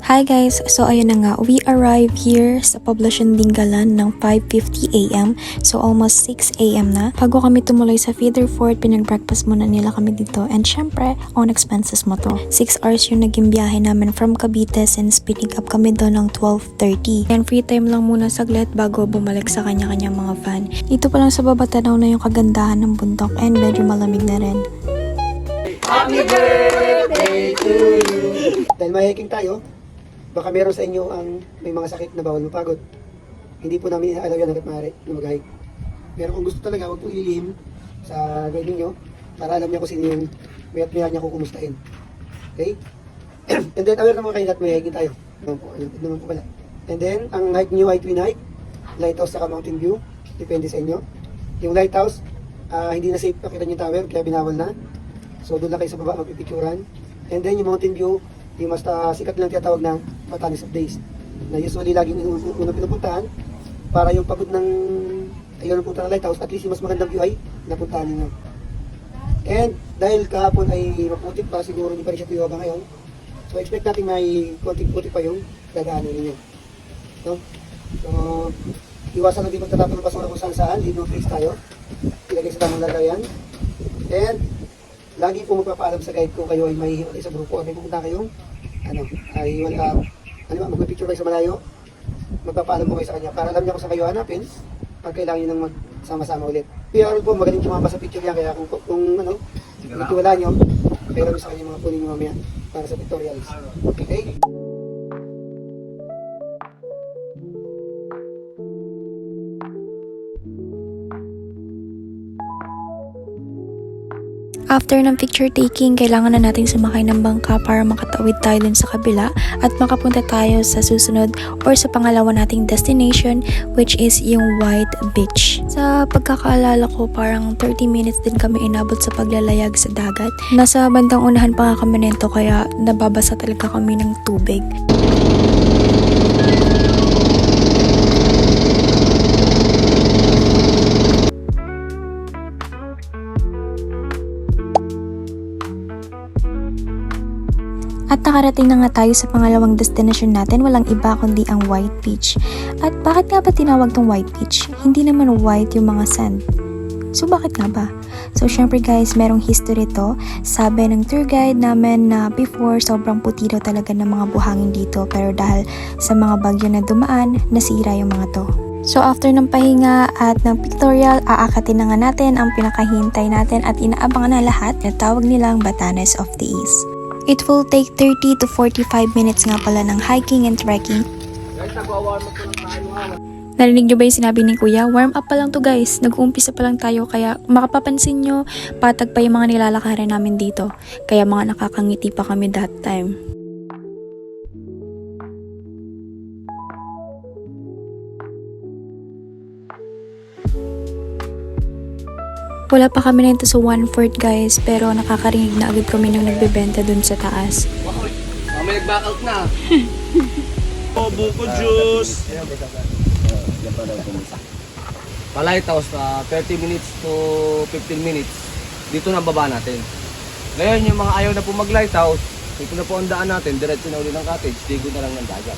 Hi guys! So ayun na nga, we arrive here sa Poblacion Dingalan ng 5:50 AM. So almost 6 AM na. Bago kami tumuloy sa feeder fort, pinag-breakfast muna nila kami dito. And syempre, on expenses mo to. 6 hours yung naging biyahe namin from Cavite since pick up kami doon ng 12:30. And free time lang muna saglit bago bumalik sa kanya-kanyang mga van. Dito pa lang sa baba tanaw na yung kagandahan ng bundok and medyo malamig na rin. Happy birthday to you! Dahil may hiking tayo, baka meron sa inyo ang may mga sakit na bawal mapagod. Hindi po namin inaalaw yan hanggat maaari na mag-hike. Pero kung gusto talaga, huwag po ilihim sa guide ninyo para alam niya kung sino yung mayat niya kung kumustahin. Okay? And then, aware naman kayo that may hiking tayo. Naman po pala. And then, ang hike niyo ay twin hike, lighthouse saka mountain view. Depende sa inyo. Yung lighthouse, hindi na safe pakita yung tower, kaya binawal na. So doon lang kayo sa baba magpipicturan. And then yung mountain view, yung mas sikat lang tinatawag na Batanes of Days. Na usually laging unang pinupuntahan para yung pagod ng ayun punta ng lighthouse, at least yung mas magandang view ay napuntahan ninyo. And dahil kahapon ay maputik pa, siguro hindi pa rin siya tuyo hanggang ngayon. So expect natin may konting putik pa yung dadaanan ninyo. No? So iwasan natin magtatapon ng basura kung saan, leave no trace tayo. Ilagay sa tamang lagayan. And lagi po magpapaalam sa guide ko kayo ay may hiwalay sa grupo. May pupunta kayong magpipicture kayo sa malayo. Magpapaalam po kayo sa kanya para alam niya kung saan kayo hanapin pag kailangan nyo nang magsama-sama ulit. Pero po magaling tumama sa picture yan, kaya kung wala nyo, pero sa kanya mga punin nyo mamaya para sa pictorials. Okay? After ng picture taking, kailangan na natin sumakay ng bangka para makatawid tayo dun sa kabila at makapunta tayo sa susunod or sa pangalawa nating destination, which is yung White Beach. Sa pagkakaalala ko, parang 30 minutes din kami inabot sa paglalayag sa dagat. Nasa bandang unahan pa nga kami nito, kaya nababasa talaga kami ng tubig. At nakarating na nga tayo sa pangalawang destination natin, walang iba kundi ang White Beach. At bakit nga ba tinawag tong White Beach? Hindi naman white yung mga sand. So bakit nga ba? So syempre guys, merong history to. Sabi ng tour guide namin na before, sobrang puti daw talaga ng mga buhangin dito. Pero dahil sa mga bagyo na dumaan, nasira yung mga to. So after ng pahinga at ng pictorial, aakatin na nga natin ang pinakahintay natin at inaabangan na lahat na tawag nilang Batanes of the East. It will take 30 to 45 minutes nga pala ng hiking and trekking. Narinig nyo ba yung sinabi ni Kuya? Warm up pa lang to guys. Nag-uumpisa pa lang tayo, kaya makapapansin nyo, patag pa yung mga nilalakaran namin dito. Kaya mga nakakangiti pa kami that time. Wala pa kami nito sa 1/4 guys, pero nakakarinig na agad kami nang nagbebenta dun sa taas. May nag-back out na. Buko juice. Pa-lighthouse, 30 minutes to 15 minutes. Dito na baba natin. Ngayon yung mga ayaw na po mag-lighthouse, dito na po ang daan natin, diretso na uli ng cottage, digo na lang ng dagat.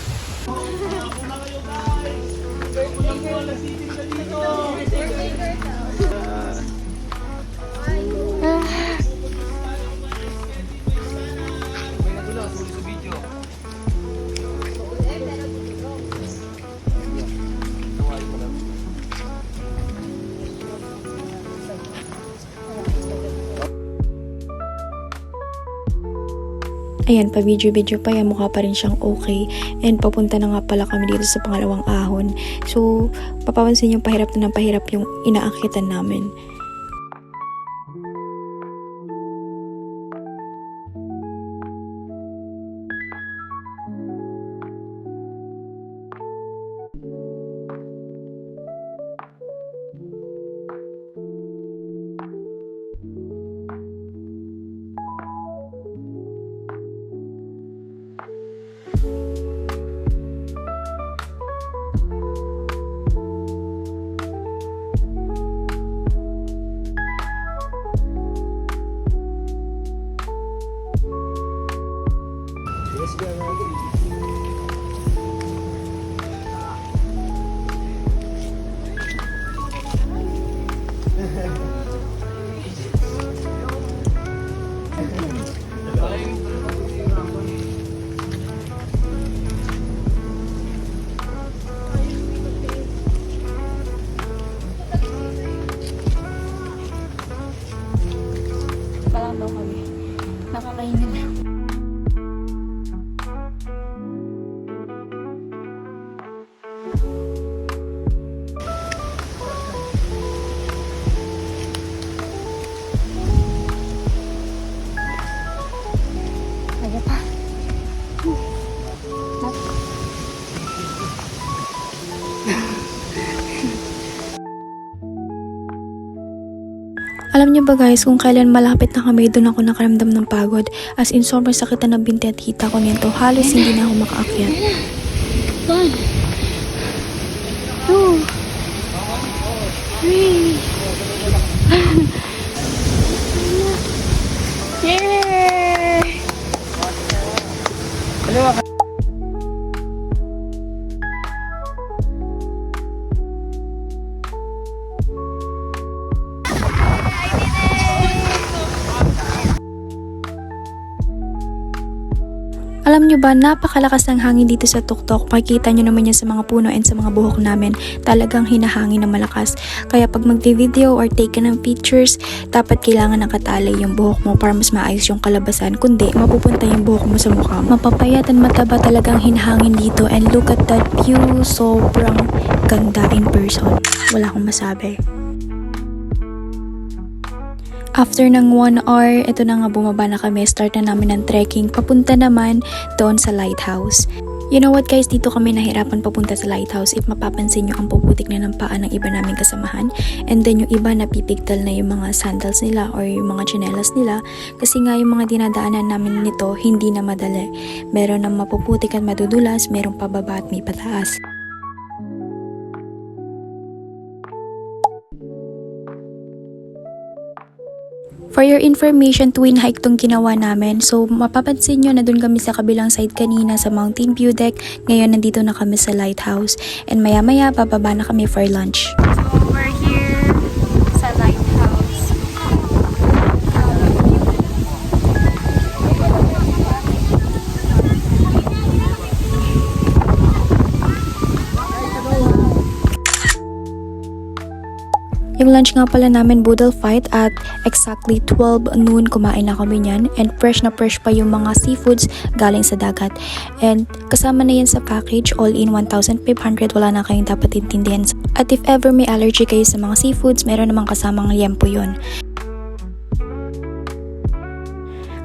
Ayan, pa video pa yan, mukha pa rin siyang okay. And papunta na nga pala kami dito sa pangalawang ahon. So, papapansin yung pahirap na ng pahirap yung inaakitan namin. Alam niyo ba guys, kung kailan malapit na kami, doon ako nakaramdam ng pagod. As in, sobrang sakit na ng binti at hita ko nito. Halos hindi na ako makaakyat. 1, 2, 3. Yay! Alam nyo ba, napakalakas ng hangin dito sa tuktok. Makikita nyo naman yan sa mga puno and sa mga buhok namin. Talagang hinahangin na malakas. Kaya pag magdi-video or take ka ng pictures, dapat kailangan nakatali yung buhok mo para mas maayos yung kalabasan. Kundi, mapupunta yung buhok mo sa mukha mo. Mapapayat at mataba talagang hinahangin dito. And look at that view. Sobrang ganda in person. Wala akong masabi. After ng 1 hour, ito na nga bumaba na kami. Start na namin ng trekking. Papunta naman doon sa lighthouse. You know what guys, dito kami nahirapan papunta sa lighthouse. If mapapansin nyo, ang puputik na ng paa ng iba naming kasamahan. And then yung iba napipigtal na yung mga sandals nila or yung mga tsinelas nila. Kasi nga yung mga dinadaanan namin nito, hindi na madali. Meron ng mapuputik at madudulas, merong pababa at may pataas. For your information, twin hike tong ginawa namin. So, mapapansin nyo na dun kami sa kabilang side kanina sa Mountain View Deck. Ngayon, nandito na kami sa lighthouse. And maya-maya, bababa na kami for lunch. So, we're here sa lighthouse. Yung lunch nga pala namin, boodle fight at exactly 12 noon kumain na kami niyan. And fresh na fresh pa yung mga seafoods galing sa dagat. And kasama na yan sa package, all in 1,500, wala na kayong dapat intindihan. At if ever may allergy kayo sa mga seafoods, meron namang kasamang liempo yun.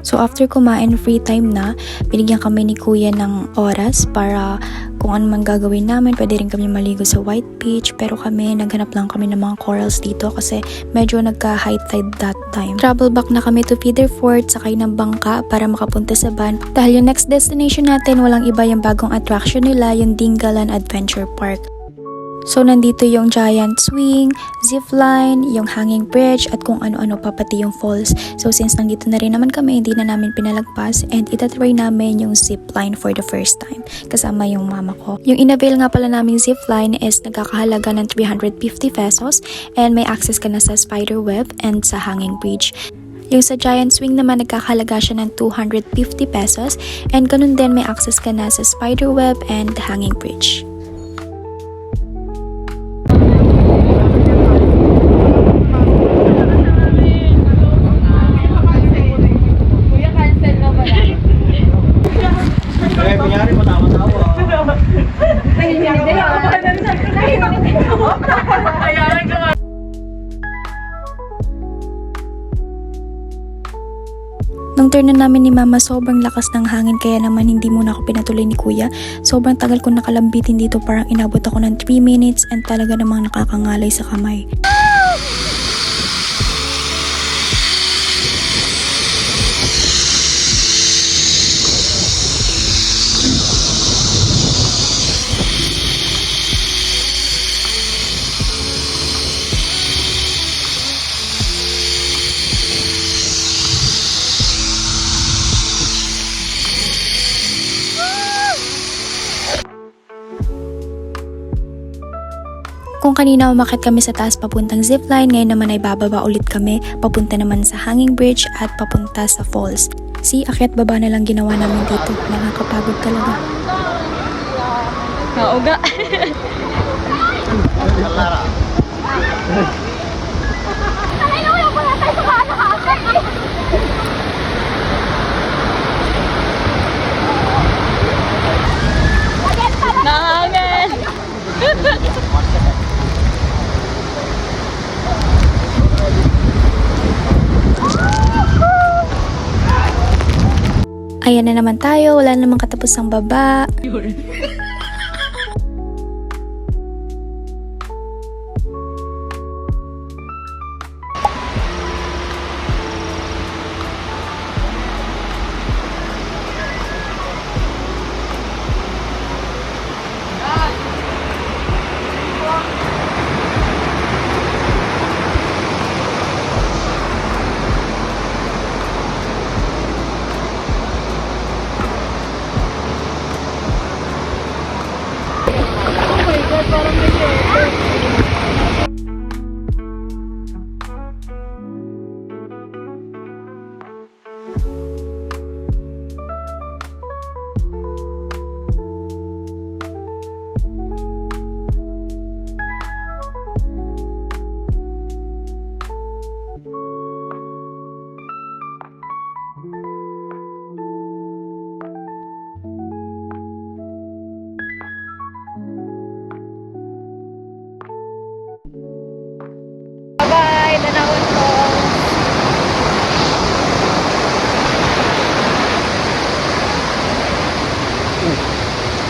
So after kumain, free time na, binigyan kami ni kuya ng oras para kung ano man gagawin namin. Pwede rin kami maligo sa White Beach, pero kami naghanap lang kami ng mga corals dito kasi medyo nagka-high tide that time. Travel back na kami to Feeder Fort, sakay ng bangka para makapunta sa van. Dahil yung next destination natin, walang iba yung bagong attraction nila, yung Dingalan Adventure Park. So, nandito yung giant swing, zipline, yung hanging bridge, at kung ano-ano pa pati yung falls. So, since nandito na rin naman kami, hindi na namin pinalagpas, and itatry namin yung zipline for the first time, kasama yung mama ko. Yung inavail nga pala naming zipline is nagkakahalaga ng 350 pesos, and may access ka na sa spider web and sa hanging bridge. Yung sa giant swing naman, nagkakahalaga siya ng 250 pesos, and ganun din may access ka na sa spider web and the hanging bridge. Nung turn na namin ni mama, sobrang lakas ng hangin kaya naman hindi muna ako pinatuloy ni kuya. Sobrang tagal ko nakalambitin dito, parang inabot ako ng 3 minutes and talaga namang nakakangalay sa kamay. Kung kanina umakyat kami sa taas papuntang zipline, ngayon naman ay bababa ulit kami, papunta naman sa hanging bridge at papunta sa falls. See, akyat baba na lang ginawa namin dito. Nakakapagod talaga. Nauga. Nangangin. Ayan na naman tayo, wala namang katapusang baba.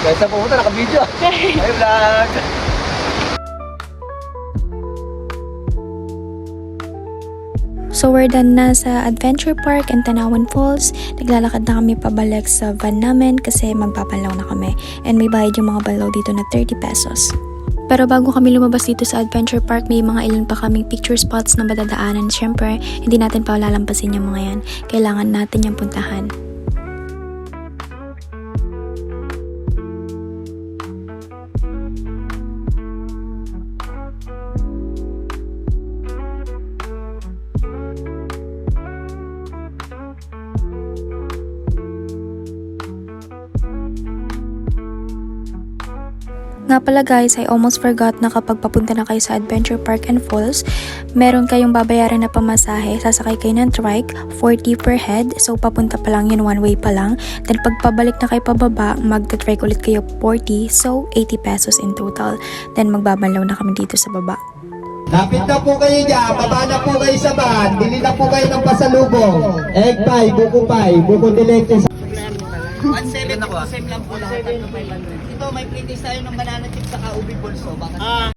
Kahit saan pumunta, naka-video. Ay, vlog! So we're done na sa Adventure Park and Tanawan Falls. Naglalakad na kami pabalik sa van namin kasi magpapalaw na kami. And may bayad yung mga balaw dito na 30 pesos. Pero bago kami lumabas dito sa Adventure Park, may mga ilan pa kaming picture spots na madadaanan. Siyempre, hindi natin pa lalampasin yung mga yan. Kailangan natin yung puntahan. Nga pala guys, I almost forgot na kapag papunta na kayo sa Adventure Park and Falls, meron kayong babayaran na pamasahe. Sasakay kayo ng trike, 40 per head. So papunta pa lang yun, one way pa lang. Then pag pabalik na kayo pababa, magta-trike ulit kayo 40. So 80 pesos in total. Then magbabanlaw na kami dito sa baba. Lapit na po kayo dyan, baba na po kayo sa van, bili na po kayo ng pasalubong. Egg pie, buko pie, buko dilete. 1.7 lang po lahat. Ito may pre-taste tayo ng banana chips sa ubi balso. Bakit?